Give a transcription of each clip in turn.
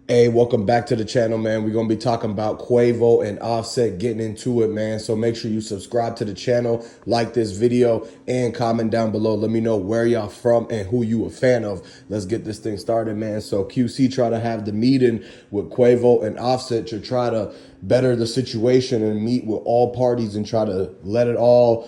Hey, welcome back to the channel, man. We're going to be talking about Quavo and Offset, getting into it, man. So make sure you subscribe to the channel, like this video, and comment down below. Let me know where y'all from and who you a fan of. Let's get this thing started, man. So QC try to have the meeting with Quavo and Offset to try to better the situation and meet with all parties and try to let it all,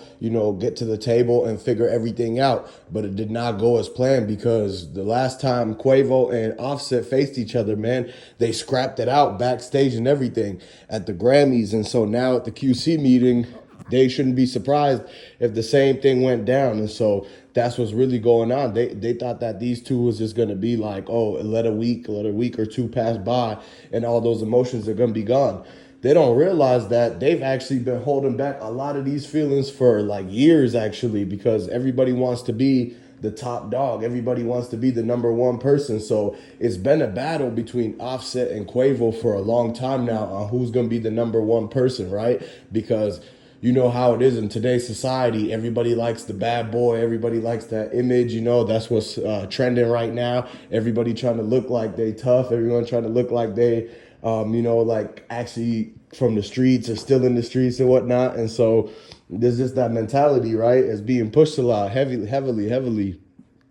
get to the table and figure everything out. But it did not go as planned because the last time Quavo and Offset faced each other, man, they scrapped it out backstage and everything at the Grammys. And so now at the QC meeting, they shouldn't be surprised if the same thing went down. And so that's what's really going on. They thought that these two was just gonna be like, oh, let a week or two pass by and all those emotions are gonna be gone. They don't realize that they've actually been holding back a lot of these feelings for like years, actually, because everybody wants to be the top dog. Everybody wants to be the number one person. So it's been a battle between Offset and Quavo for a long time now on who's going to be the number one person, right? Because you know how it is in today's society. Everybody likes the bad boy. Everybody likes that image. That's what's trending right now. Everybody trying to look like they tough. Everyone trying to look like they, like actually from the streets or still in the streets and whatnot. And so there's just that mentality, right? It's being pushed a lot, heavily.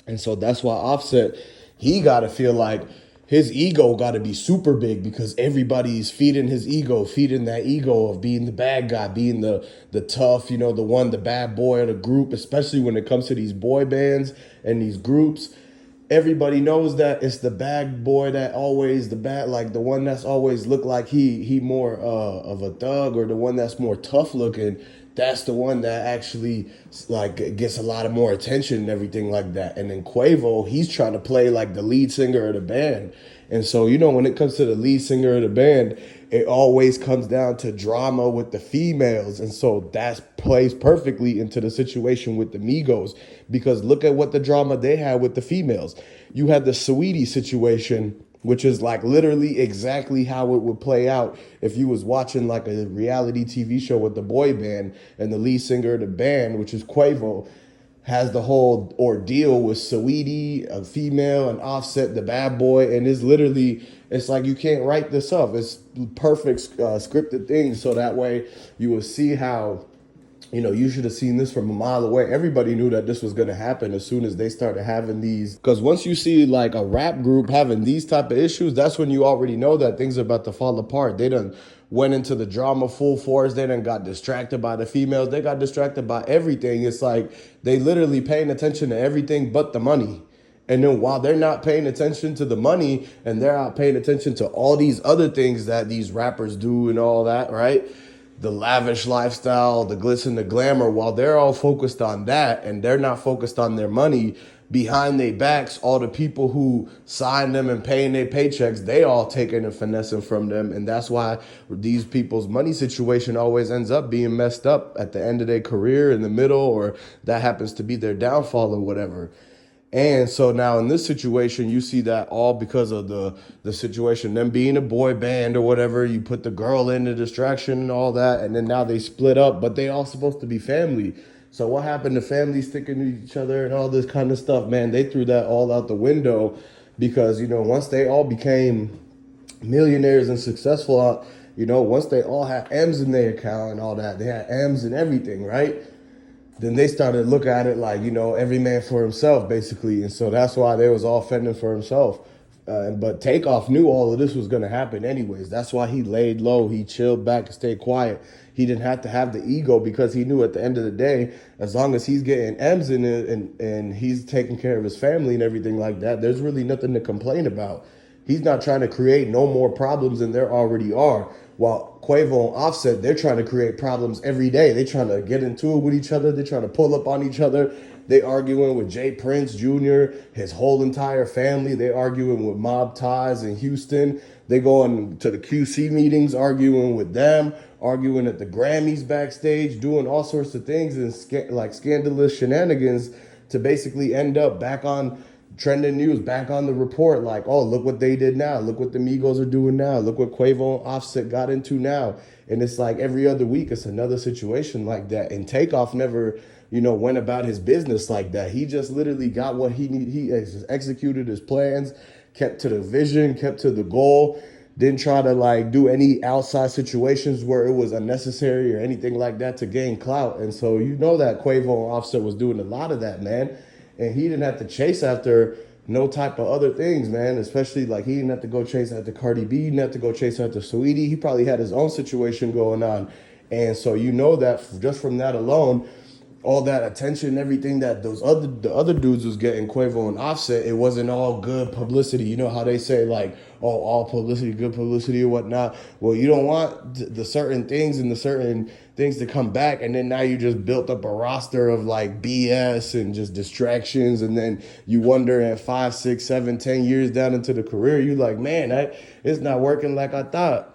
And so that's why Offset, he got to feel like his ego got to be super big because everybody's feeding his ego, feeding that ego of being the bad guy, being the tough, the bad boy of the group, especially when it comes to these boy bands and these groups. Everybody knows that it's the bad boy that always like the one that's always look like he more of a thug, or the one that's more tough looking. That's the one that actually like gets a lot of more attention and everything like that. And then Quavo, he's trying to play like the lead singer of the band. And so, when it comes to the lead singer of the band, it always comes down to drama with the females. And so that plays perfectly into the situation with the Migos, because look at what the drama they had with the females. You had the Saweetie situation, which is like literally exactly how it would play out if you was watching like a reality TV show with the boy band, and the lead singer of the band, which is Quavo, has the whole ordeal with Saweetie, a female, and Offset, the bad boy. And it's like you can't write this up. It's perfect scripted things. So that way you will see how, you should have seen this from a mile away. Everybody knew that this was going to happen as soon as they started having these. Because once you see like a rap group having these type of issues, that's when you already know that things are about to fall apart. They done went into the drama full force. They done got distracted by the females. They got distracted by everything. It's like they literally paying attention to everything but the money. And then while they're not paying attention to the money and they're out paying attention to all these other things that these rappers do and all that, right? The lavish lifestyle, the glitz and the glamour, while they're all focused on that and they're not focused on their money, behind their backs, all the people who sign them and paying their paychecks, they all taking and finessing from them. And that's why these people's money situation always ends up being messed up at the end of their career, in the middle, or that happens to be their downfall or whatever. And so now in this situation, you see that all because of the situation, them being a boy band or whatever. You put the girl in the distraction and all that, and then now they split up, but they all supposed to be family. So what happened to family sticking to each other and all this kind of stuff, man? They threw that all out the window because, once they all became millionaires and successful, once they all had M's in their account and all that, they had M's and everything, right? Then they started to look at it like, every man for himself, basically. And so that's why they was all fending for himself. But Takeoff knew all of this was going to happen anyways. That's why he laid low. He chilled back and stayed quiet. He didn't have to have the ego because he knew at the end of the day, as long as he's getting M's in it and he's taking care of his family and everything like that, there's really nothing to complain about. He's not trying to create no more problems than there already are. While Quavo and Offset, they're trying to create problems every day. They're trying to get into it with each other. They're trying to pull up on each other. They arguing with Prince Jr., his whole entire family. They arguing with mob ties in Houston. They going to the QC meetings, arguing with them, arguing at the Grammys backstage, doing all sorts of things and like scandalous shenanigans to basically end up back on trending news, back on the report, like, oh, look what they did now. Look what the Migos are doing now. Look what Quavo and Offset got into now. And it's like every other week, it's another situation like that. And Takeoff never, went about his business like that. He just literally got what he needed. He executed his plans, kept to the vision, kept to the goal, didn't try to like do any outside situations where it was unnecessary or anything like that to gain clout. And so you know that Quavo and Offset was doing a lot of that, man. And he didn't have to chase after no type of other things, man. Especially like he didn't have to go chase after Cardi B, he didn't have to go chase after Saweetie. He probably had his own situation going on. And so you know that just from that alone, all that attention, everything that the other dudes was getting, Quavo and Offset, it wasn't all good publicity. You know how they say like, oh, all publicity, good publicity or whatnot. Well, you don't want the certain things and the certain things to come back, and then now you just built up a roster of like BS and just distractions, and then you wonder at 5, 6, 7, 10 years down into the career, you like, man, it's not working like I thought.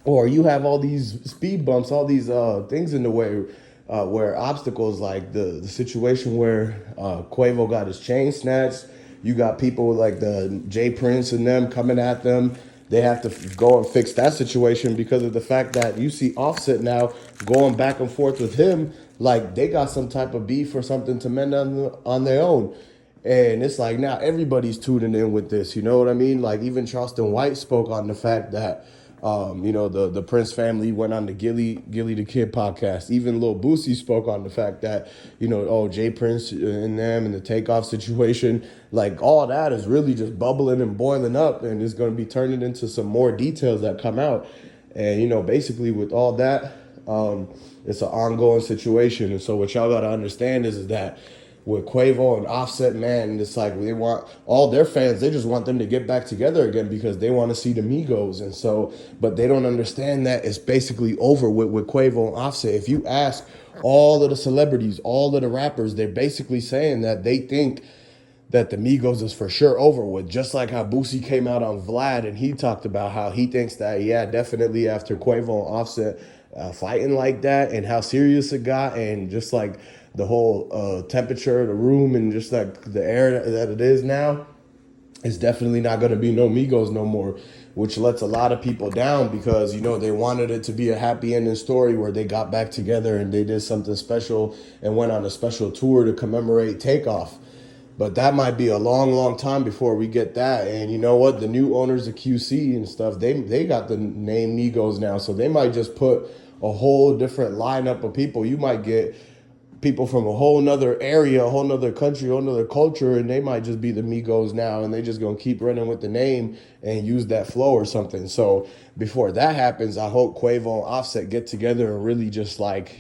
Or you have all these speed bumps, all these things in the way. Where obstacles like the situation where Quavo got his chain snatched, you got people like the jprince and them coming at them. They have to go and fix that situation because of the fact that you see Offset now going back and forth with him like they got some type of beef or something to mend on their own. And it's like now everybody's tuning in with this, you know what I mean? Like even Charleston White spoke on the fact that the Prince family went on the Gilly the Kid podcast. Even Lil Boosie spoke on the fact that, jprince and them and the takeoff situation, like all that is really just bubbling and boiling up, and it's going to be turning into some more details that come out. And, basically with all that, it's an ongoing situation. And so what y'all got to understand is that with Quavo and Offset, man, it's like they want all their fans, they just want them to get back together again because they want to see the Migos. And so, but they don't understand that it's basically over with Quavo and Offset. If you ask all of the celebrities, all of the rappers, they're basically saying that they think that the Migos is for sure over with. Just like how Boosie came out on Vlad and he talked about how he thinks that, yeah, definitely after Quavo and Offset fighting like that and how serious it got, and just like the whole temperature of the room and just like the air that it is now, it's definitely not going to be no Migos no more, which lets a lot of people down because, they wanted it to be a happy ending story where they got back together and they did something special and went on a special tour to commemorate Takeoff. But that might be a long, long time before we get that. And you know what? The new owners of QC and stuff, they got the name Migos now. So they might just put a whole different lineup of people. You might get people from a whole nother area, a whole nother country, a whole nother culture, and they might just be the Migos now, and they just gonna keep running with the name and use that flow or something. So before that happens, I hope Quavo and Offset get together and really just like,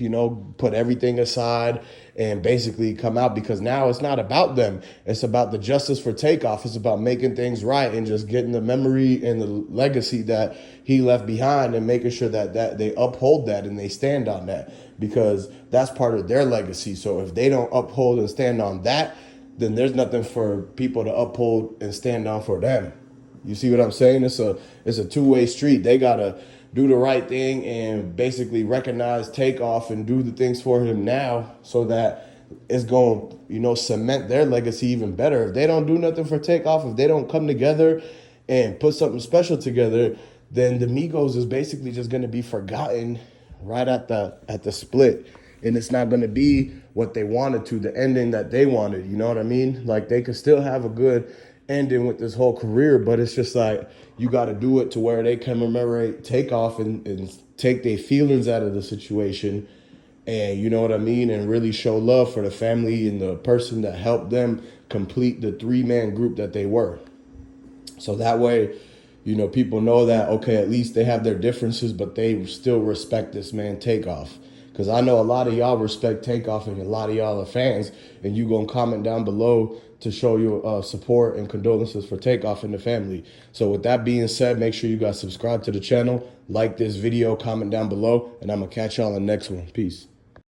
put everything aside and basically come out, because now it's not about them. It's about the justice for Takeoff. It's about making things right and just getting the memory and the legacy that he left behind and making sure that they uphold that and they stand on that, because that's part of their legacy. So if they don't uphold and stand on that, then there's nothing for people to uphold and stand on for them. You see what I'm saying? It's a two-way street. They gotta do the right thing and basically recognize Takeoff and do the things for him now, so that it's going to, cement their legacy even better. If they don't do nothing for Takeoff, if they don't come together and put something special together, then the Migos is basically just going to be forgotten right at the split. And it's not going to be what they wanted to, the ending that they wanted. You know what I mean? Like they could still have a good ending with this whole career, but it's just like you got to do it to where they commemorate Takeoff and take their feelings out of the situation, and you know what I mean, and really show love for the family and the person that helped them complete the 3-man group that they were. So that way, people know that, okay, at least they have their differences, but they still respect this man Takeoff. Because I know a lot of y'all respect Takeoff and a lot of y'all are fans, and you going to comment down below to show your support and condolences for Takeoff and the family. So with that being said, make sure you guys subscribe to the channel, like this video, comment down below, and I'm going to catch y'all on the next one. Peace.